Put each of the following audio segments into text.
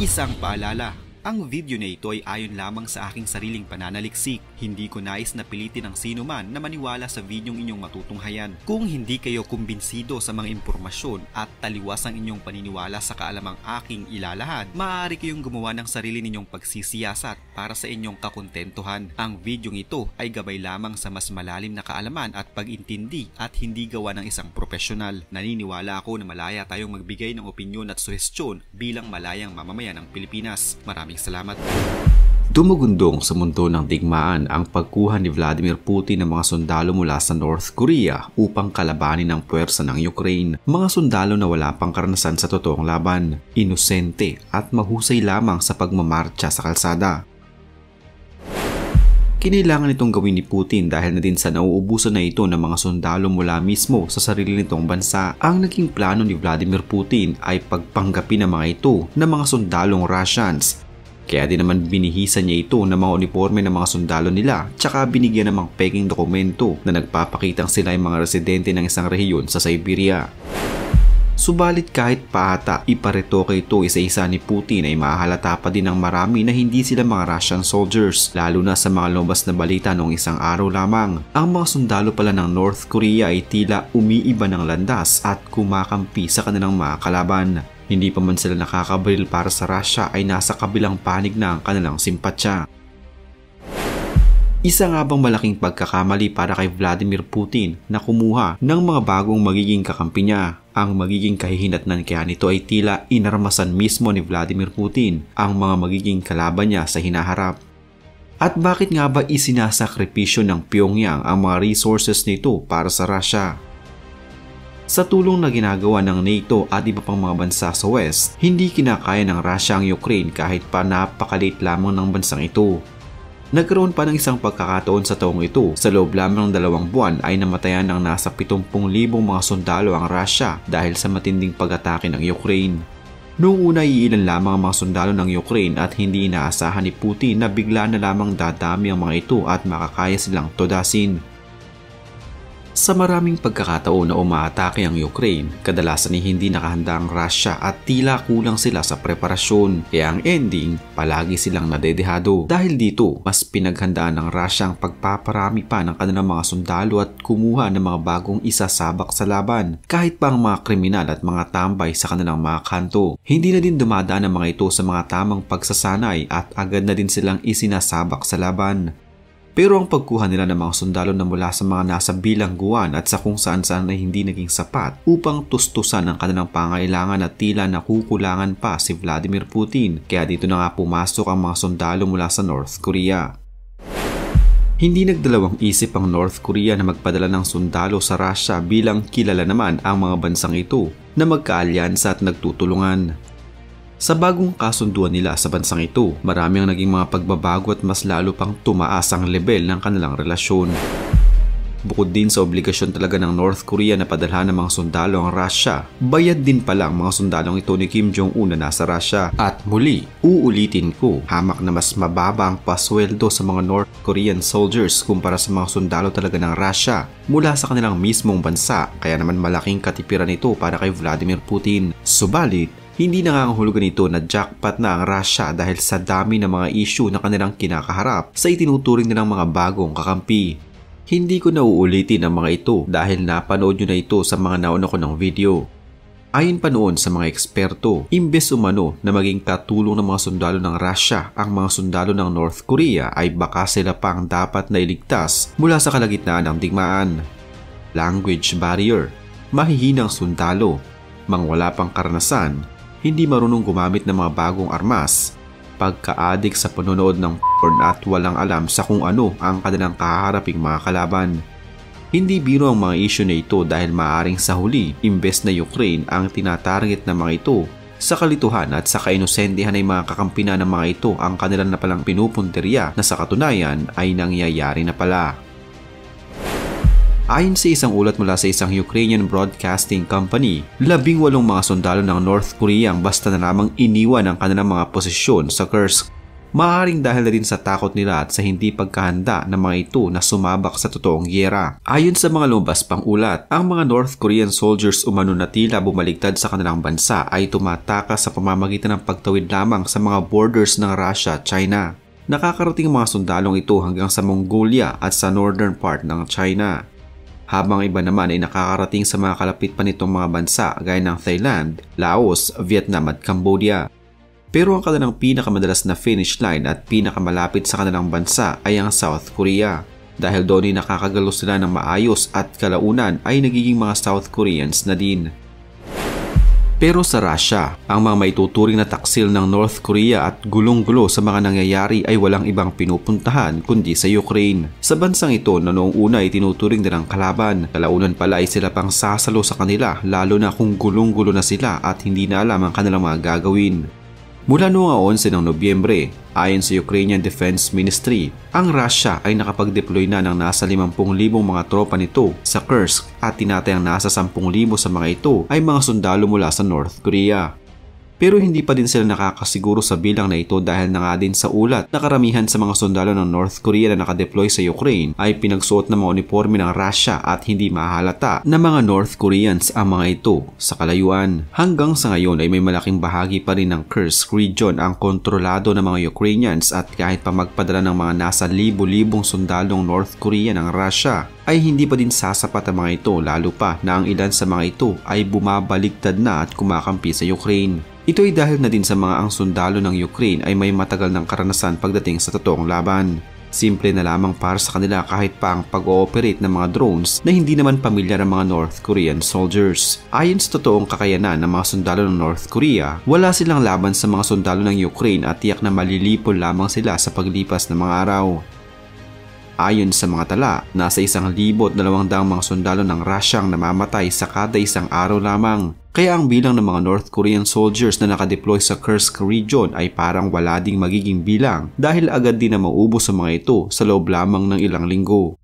Isang paalala, ang video na ito ay ayon lamang sa aking sariling pananaliksik. Hindi ko nais na pilitin ang sino man na maniwala sa videong inyong matutunghayan. Kung hindi kayo kumbinsido sa mga impormasyon at taliwas ang inyong paniniwala sa kaalamang aking ilalahad, maaari kayong gumawa ng sarili ninyong pagsisiyasat para sa inyong kakontentuhan. Ang videong ito ay gabay lamang sa mas malalim na kaalaman at pag-intindi at hindi gawa ng isang profesional. Naniniwala ako na malaya tayong magbigay ng opinyon at suhestyon bilang malayang mamamayan ng Pilipinas. Maraming salamat. Dumugundong sa mundo ng digmaan ang pagkuha ni Vladimir Putin ng mga sundalo mula sa North Korea upang kalabanin ang puwersa ng Ukraine. Mga sundalo na wala pang karanasan sa totoong laban, inosente at mahusay lamang sa pagmamarcha sa kalsada. Kinailangan itong gawin ni Putin dahil na din sa nauubusan na ito ng mga sundalo mula mismo sa sarili nitong bansa. Ang naging plano ni Vladimir Putin ay pagpanggapin ng mga ito ng mga sundalong Russians. Kaya din naman binihisan niya ito ng mga uniforme ng mga sundalo nila tsaka binigyan ng mga peking dokumento na nagpapakitang sila ay mga residente ng isang rehiyon sa Siberia. Subalit kahit paata iparetoke ito isa-isa ni Putin ay mahalata pa din ng marami na hindi sila mga Russian soldiers, lalo na sa mga lumabas na balita noong isang araw lamang. Ang mga sundalo pala ng North Korea ay tila umiiba ng landas at kumakampi sa kanilang mga kalaban. Hindi pa man sila nakakabaril para sa Russia ay nasa kabilang panig na ang kanilang simpatsya. Isa nga bang malaking pagkakamali para kay Vladimir Putin na kumuha ng mga bagong magiging kakampi niya? Ang magiging kahihinatnan kaya nito ay tila inarmasan mismo ni Vladimir Putin ang mga magiging kalaban niya sa hinaharap. At bakit nga ba isinasakripisyo ng Pyongyang ang mga resources nito para sa Russia? Sa tulong na ginagawa ng NATO at iba pang mga bansa sa West, hindi kinakaya ng Russia ang Ukraine kahit pa napakaliit lamang ng bansang ito. Nagkaroon pa ng isang pagkakataon sa taong ito. Sa loob lamang ng 2 buwan ay namatayan ng nasa 70,000 mga sundalo ang Russia dahil sa matinding pag-atake ng Ukraine. Noong una iilan lamang ang mga sundalo ng Ukraine at hindi inaasahan ni Putin na bigla na lamang dadami ang mga ito at makakaya silang todasin. Sa maraming pagkakataon na umaatake ang Ukraine, kadalasan ay hindi nakahanda ang Russia at tila kulang sila sa preparasyon. Kaya ang ending, palagi silang nadedehado. Dahil dito, mas pinaghandaan ng Russia ang pagpaparami pa ng kanilang mga sundalo at kumuha ng mga bagong isasabak sa laban. Kahit pa ang mga kriminal at mga tambay sa kanilang mga kanto. Hindi na din dumadaan ang mga ito sa mga tamang pagsasanay at agad na din silang isinasabak sa laban. Pero ang pagkuha nila ng mga sundalo na mula sa mga nasa bilangguan at sa kung saan-saan ay hindi naging sapat upang tustusan ang kanilang pangailangan at tila nakukulangan pa si Vladimir Putin. Kaya dito na nga pumasok ang mga sundalo mula sa North Korea. Hindi nagdalawang isip ang North Korea na magpadala ng sundalo sa Russia bilang kilala naman ang mga bansang ito na magkaalyansa at nagtutulungan. Sa bagong kasunduan nila sa bansang ito, marami ang naging mga pagbabago at mas lalo pang tumaas ang level ng kanilang relasyon. Bukod din sa obligasyon talaga ng North Korea na padalhan ng mga sundalo ang Russia, bayad din pala ang mga sundalong ito ni Kim Jong-un na nasa Russia. At muli, uulitin ko, hamak na mas mababa ang pasweldo sa mga North Korean soldiers kumpara sa mga sundalo talaga ng Russia mula sa kanilang mismong bansa, kaya naman malaking katipiran ito para kay Vladimir Putin. Subalit, hindi nangangahulugan ito na jackpot na ang Russia dahil sa dami ng mga issue na kanilang kinakaharap sa itinuturing nilang mga bagong kakampi. Hindi ko nauulitin ang mga ito dahil napanood nyo na ito sa mga nauna ko ng video. Ayon pa noon sa mga eksperto, imbes umano na maging katulong ng mga sundalo ng Russia ang mga sundalo ng North Korea ay baka sila pang dapat na iligtas mula sa kalagitnaan ng digmaan. Language barrier, mahihinang sundalo, mga wala pang karanasan, hindi marunong gumamit ng mga bagong armas, pagka-addict sa panonood ng porn at walang alam sa kung ano ang kanilang kaharaping mga kalaban. Hindi biro ang mga issue na ito dahil maaaring sa huli, imbes na Ukraine ang tinatarget ng mga ito, sa kalituhan at sa kainosentehan ay mga kakampi na ng mga ito ang kanilang na palang pinupunteriya na sa katunayan ay nangyayari na pala. Ayon sa isang ulat mula sa isang Ukrainian broadcasting company, 18 mga sundalo ng North Korea ang basta na lamang iniwan ang kanilang mga posisyon sa Kursk. Maaaring dahil na rin sa takot nila at sa hindi pagkahanda ng mga ito na sumabak sa totoong giyera. Ayon sa mga lumabas pang ulat, ang mga North Korean soldiers umano na tila bumaligtad sa kanilang bansa ay tumatakas sa pamamagitan ng pagtawid lamang sa mga borders ng Russia at China. Nakakarating ang mga sundalong ito hanggang sa Mongolia at sa northern part ng China. Habang iba naman ay nakakarating sa mga kalapit pa nitong mga bansa gaya ng Thailand, Laos, Vietnam at Cambodia. Pero ang kanilang pinakamadalas na finish line at pinakamalapit sa kanilang bansa ay ang South Korea. Dahil doon ay nakakagalo sila ng maayos at kalaunan ay nagiging mga South Koreans na din. Pero sa Russia, ang mga maituturing na taksil ng North Korea at gulong-gulo sa mga nangyayari ay walang ibang pinupuntahan kundi sa Ukraine. Sa bansang ito na noong una ay tinuturing din ang kalaban, kalaunan pala ay sila pang sasalo sa kanila lalo na kung gulong-gulo na sila at hindi na alam ang kanilang mga gagawin. Mula noong 11 ng Nobyembre, ayon sa Ukrainian Defense Ministry, ang Russia ay nakapag-deploy na ng nasa 50,000 mga tropa nito sa Kursk at tinatayang nasa 10,000 sa mga ito ay mga sundalo mula sa North Korea. Pero hindi pa din sila nakakasiguro sa bilang na ito dahil na nga din sa ulat na karamihan sa mga sundalo ng North Korea na nakadeploy sa Ukraine ay pinagsuot ng mga uniforme ng Russia at hindi mahalata na mga North Koreans ang mga ito sa kalayuan. Hanggang sa ngayon ay may malaking bahagi pa rin ng Kursk region ang kontrolado ng mga Ukrainians at kahit pa magpadala ng mga nasa libo-libong sundalong North Korea ng Russia ay hindi pa din sasapat ang mga ito lalo pa na ang ilan sa mga ito ay bumabaligtad na at kumakampi sa Ukraine. Ito ay dahil na din sa mga ang sundalo ng Ukraine ay may matagal ng karanasan pagdating sa totoong laban. Simple na lamang para sa kanila kahit pa ang pag-ooperate ng mga drones na hindi naman pamilyar ang mga North Korean soldiers. Ayon sa totoong kakayanan ng mga sundalo ng North Korea, wala silang laban sa mga sundalo ng Ukraine at tiyak na malilipol lamang sila sa paglipas ng mga araw. Ayon sa mga tala, nasa 1,200 mga sundalo ng Russia ang namamatay sa kada isang araw lamang. Kaya ang bilang ng mga North Korean soldiers na nakadeploy sa Kursk region ay parang wala ding magiging bilang dahil agad din na maubos sa mga ito sa loob lamang ng ilang linggo.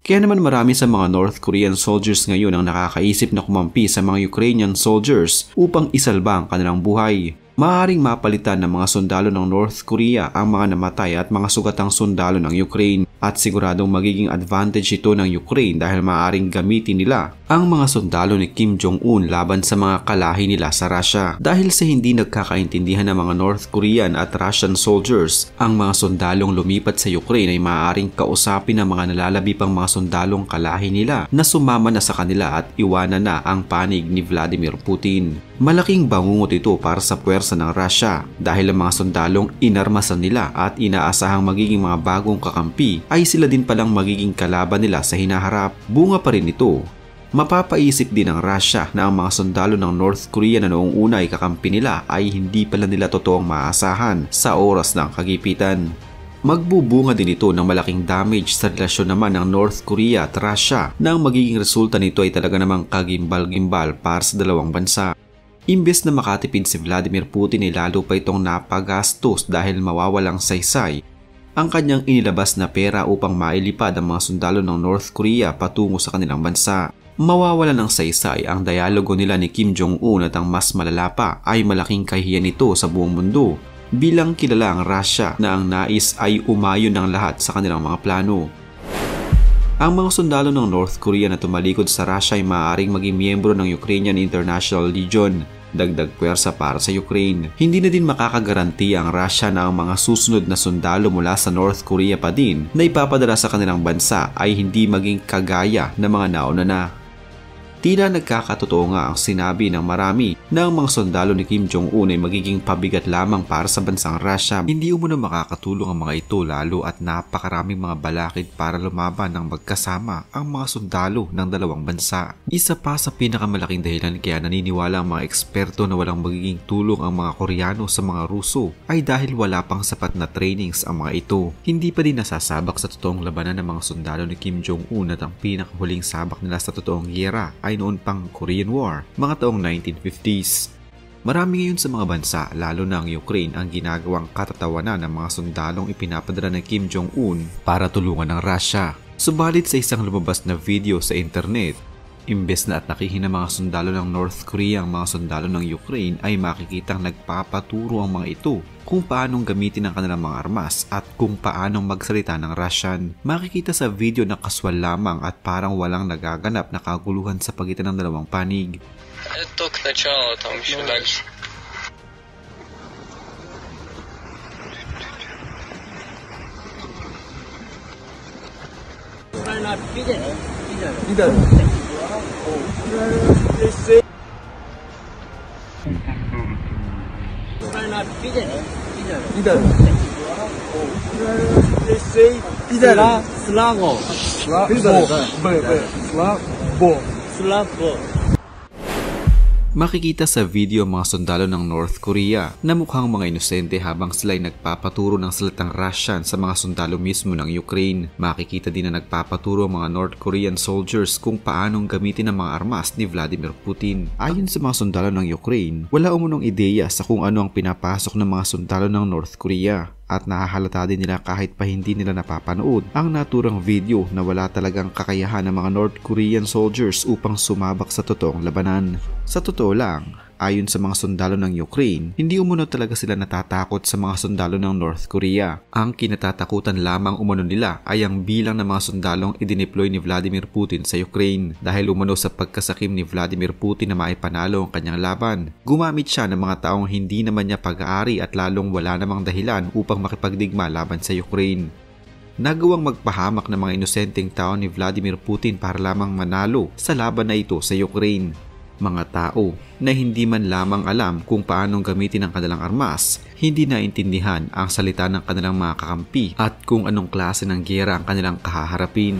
Kaya naman marami sa mga North Korean soldiers ngayon ang nakakaisip na kumampi sa mga Ukrainian soldiers upang isalba ang kanilang buhay. Maaaring mapalitan ng mga sundalo ng North Korea ang mga namatay at mga sugatang sundalo ng Ukraine at siguradong magiging advantage ito ng Ukraine dahil maaaring gamitin nila ang mga sundalo ni Kim Jong-un laban sa mga kalahi nila sa Russia. Dahil sa hindi nagkakaintindihan ng mga North Korean at Russian soldiers, ang mga sundalong lumipat sa Ukraine ay maaaring kausapin ng mga nalalabi pang mga sundalong kalahi nila na sumama na sa kanila at iwanan na ang panig ni Vladimir Putin. Malaking bangungot ito para sa puwersa ng Russia dahil ang mga sundalong inarmasan nila at inaasahang magiging mga bagong kakampi ay sila din palang magiging kalaban nila sa hinaharap. Bunga pa rin ito. Mapapaisip din ng Russia na ang mga sundalo ng North Korea na noong una ay kakampi nila ay hindi pala nila totoong maasahan sa oras ng kagipitan. Magbubunga din ito ng malaking damage sa relasyon naman ng North Korea at Russia na ang magiging resulta nito ay talaga namang kagimbal-gimbal para sa dalawang bansa. Imbes na makatipid si Vladimir Putin ay lalo pa itong napagastos dahil mawawalang saysay ang kanyang inilabas na pera upang mailipad ang mga sundalo ng North Korea patungo sa kanilang bansa. Mawawala ng saysay ang dialogo nila ni Kim Jong-un at ang mas malala pa ay malaking kahihiyan nito sa buong mundo bilang kilala ang Russia na ang nais ay umayon ng lahat sa kanilang mga plano. Ang mga sundalo ng North Korea na tumalikod sa Russia ay maaaring maging miyembro ng Ukrainian International Legion, dagdag puwersa para sa Ukraine. Hindi na din makakagarantiya ang Russia na ang mga susunod na sundalo mula sa North Korea pa din na ipapadala sa kanilang bansa ay hindi maging kagaya ng mga nauna na. Tila nagkakatotoo nga ang sinabi ng marami na ang mga sundalo ni Kim Jong-un ay magiging pabigat lamang para sa bansang Russia. Hindi umano makakatulong ang mga ito lalo at napakaraming mga balakid para lumaban ng magkasama ang mga sundalo ng dalawang bansa. Isa pa sa pinakamalaking dahilan kaya naniniwala ang mga eksperto na walang magiging tulong ang mga Koreano sa mga Ruso ay dahil wala pang sapat na trainings ang mga ito. Hindi pa din nasasabak sa totoong labanan ng mga sundalo ni Kim Jong-un at ang pinakahuling sabak nila sa totoong giyera ay noon pang Korean War, mga taong 1950s. Marami ngayon sa mga bansa, lalo na ang Ukraine, ang ginagawang katatawanan ng mga sundalong ipinapadala ng Kim Jong-un para tulungan ng Russia. Subalit sa isang lumabas na video sa internet, Imbes na at nakihina mga sundalo ng North Korea ang mga sundalo ng Ukraine ay makikitang nagpapaturo ang mga ito kung paanong gamitin ang kanilang mga armas at kung paanong magsalita ng Russian. Makikita sa video na kaswal lamang at parang walang nagaganap na kaguluhan sa pagitan ng dalawang panig. Это только начало, там еще дальше. Makikita sa video ang mga sundalo ng North Korea na mukhang mga inosente habang sila'y nagpapaturo ng salitang Russian sa mga sundalo mismo ng Ukraine. Makikita din na nagpapaturo ang mga North Korean soldiers kung paanong gamitin ang mga armas ni Vladimir Putin. Ayon sa mga sundalo ng Ukraine, wala umunong ideya sa kung ano ang pinapasok ng mga sundalo ng North Korea. At nahahalata din nila kahit pa hindi nila napapanood ang naturang video na wala talagang kakayahan ng mga North Korean soldiers upang sumabak sa totoong labanan. Sa totoo lang, ayon sa mga sundalo ng Ukraine, hindi umano talaga sila natatakot sa mga sundalo ng North Korea. Ang kinatatakutan lamang umano nila ay ang bilang ng mga sundalong idineploy ni Vladimir Putin sa Ukraine dahil umano sa pagkasakim ni Vladimir Putin na maipanalo ang kanyang laban. Gumamit siya ng mga taong hindi naman niya pag-aari at lalong wala namang dahilan upang makipagdigma laban sa Ukraine. Nagawang magpahamak ng mga inosenteng tao ni Vladimir Putin para lamang manalo sa laban na ito sa Ukraine. Mga tao na hindi man lamang alam kung paanong gamitin ang kanilang armas, hindi naintindihan ang salita ng kanilang mga kakampi at kung anong klase ng giyera ang kanilang kahaharapin.